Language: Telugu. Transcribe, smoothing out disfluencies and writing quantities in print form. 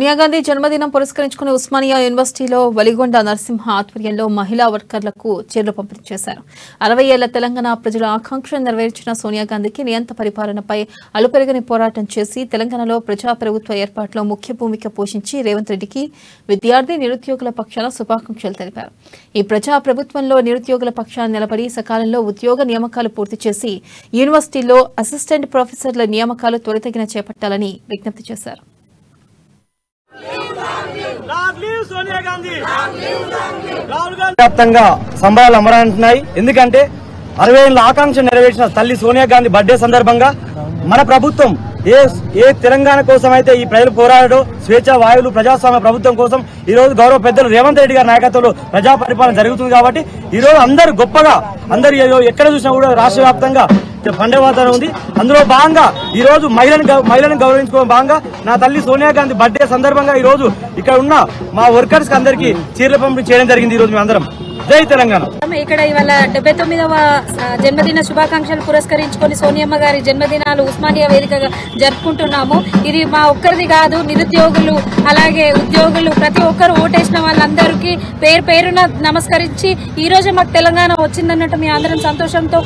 సోనియా గాంధీ జన్మదినం పురస్కరించుకుని ఉస్మానియా యూనివర్సిటీలో వలిగొండ నరసింహ ఆధ్వర్యంలో మహిళా వర్కర్లకు చీరలు పంపిణీ చేశారు. 60 ఏళ్ల తెలంగాణ ప్రజల ఆకాంక్షను నెరవేర్చిన సోనియా గాంధీకి నియంత పరిపాలనపై అలుపెరగని పోరాటం చేసి తెలంగాణలో ప్రజా ప్రభుత్వ ఏర్పాటులో ముఖ్య భూమిక పోషించి రేవంత్ రెడ్డికి విద్యార్థి నిరుద్యోగుల పక్షాన శుభాకాంక్షలు తెలిపారు. ఈ ప్రజా ప్రభుత్వంలో నిరుద్యోగుల పక్షాన నిలబడి సకాలంలో ఉద్యోగ నియామకాలు పూర్తి చేసి యూనివర్సిటీలో అసిస్టెంట్ ప్రొఫెసర్ల నియామకాలు త్వరితగిన చేపట్టాలని విజ్ఞప్తి చేశారు. వ్యాప్తంగా సంబరాలు అమరంటున్నాయి. ఎందుకంటే 60 ఏళ్ల ఆకాంక్ష నెరవేర్చిన తల్లి సోనియా గాంధీ బర్త్డే సందర్భంగా మన ప్రభుత్వం ఏ తెలంగాణ కోసం అయితే ఈ ప్రజలు పోరాడో స్వేచ్ఛ వాయువులు ప్రజాస్వామ్య ప్రభుత్వం కోసం ఈ రోజు గౌరవ పెద్దలు రేవంత్ రెడ్డి గారి నాయకత్వంలో ప్రజా పరిపాలన జరుగుతుంది. కాబట్టి ఈ రోజు అందరూ గొప్పగా అందరు ఎక్కడ చూసినా కూడా రాష్ట్ర వ్యాప్తంగా పండుగ వాతావరణం ఉంది. అందులో భాగంగా ఈ రోజు మహిళలను గౌరవించుకోవడం భాగంగా నా తల్లి సోనియా గాంధీ బర్త్డే సందర్భంగా ఈ రోజు ఇక్కడ ఉన్న మా వర్కర్స్ కి అందరికీ చీరల పంపిణీ చేయడం జరిగింది. ఈ రోజు మేమందరం జై తెలంగాణ. ఇక్కడ ఇవాళ 79వ జన్మదిన శుభాకాంక్షలు పురస్కరించుకొని సోనియమ్మ గారి జన్మదినాలు ఉస్మానియా వేదికగా జరుపుకుంటున్నాము. ఇది మా ఒక్కరిది కాదు, నిరుద్యోగులు అలాగే ఉద్యోగులు ప్రతి ఒక్కరు ఓటేసిన వాళ్ళందరికీ పేరున నమస్కరించి ఈ రోజు మాకు తెలంగాణ వచ్చిందన్నట్టు మీ అందరం సంతోషంతో